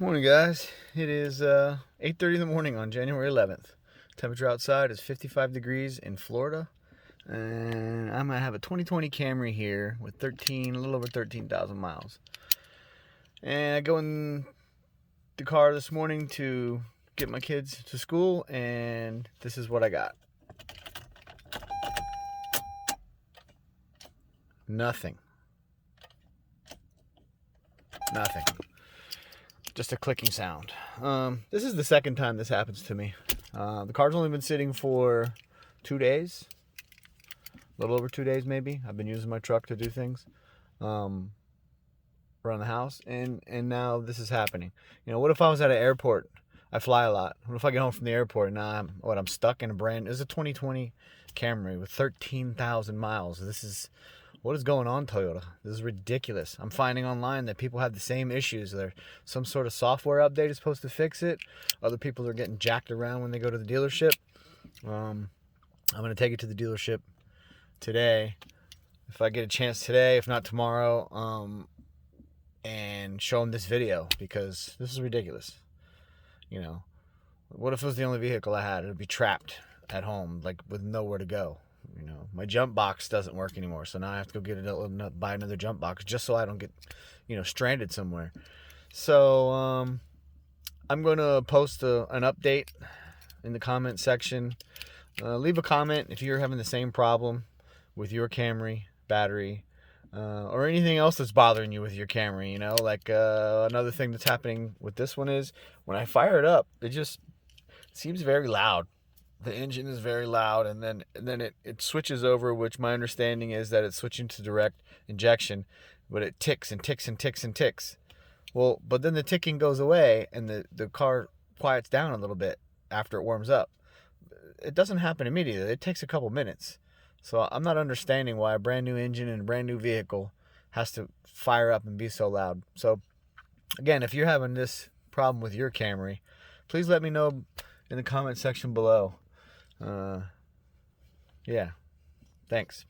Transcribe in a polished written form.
Morning, guys. It is 8:30 in the morning on January 11th. Temperature outside is 55 degrees in Florida, and I'm gonna have a 2020 Camry here with a little over 13,000 miles. And I go in the car this morning to get my kids to school, and this is what I got. Nothing. Just a clicking sound. This is the second time this happens to me. The car's only been sitting for 2 days, a little over 2 days maybe. I've been using my truck to do things around the house, and now this is happening. You know, what if I was at an airport? I fly a lot. What if I get home from the airport and now I'm stuck in this is a 2020 Camry with 13,000 miles. What is going on, Toyota? This is ridiculous. I'm finding online that people have the same issues. There's some sort of software update is supposed to fix it. Other people are getting jacked around when they go to the dealership. I'm going to take it to the dealership today, if I get a chance today, if not tomorrow, and show them this video, because this is ridiculous. You know, what if it was the only vehicle I had? It would be trapped at home, like with nowhere to go. You know, my jump box doesn't work anymore, so now I have to go buy another jump box just so I don't get, stranded somewhere. So I'm going to post an update in the comment section. Leave a comment if you're having the same problem with your Camry battery, or anything else that's bothering you with your Camry. Like another thing that's happening with this one is when I fire it up, it just seems very loud. The engine is very loud, and then it switches over, which my understanding is that it's switching to direct injection, but it ticks and ticks and ticks and ticks. Well, but then the ticking goes away and the car quiets down a little bit after it warms up. It doesn't happen immediately. It takes a couple minutes. So I'm not understanding why a brand new engine and a brand new vehicle has to fire up and be so loud. So again, if you're having this problem with your Camry, please let me know in the comment section below. Yeah, thanks.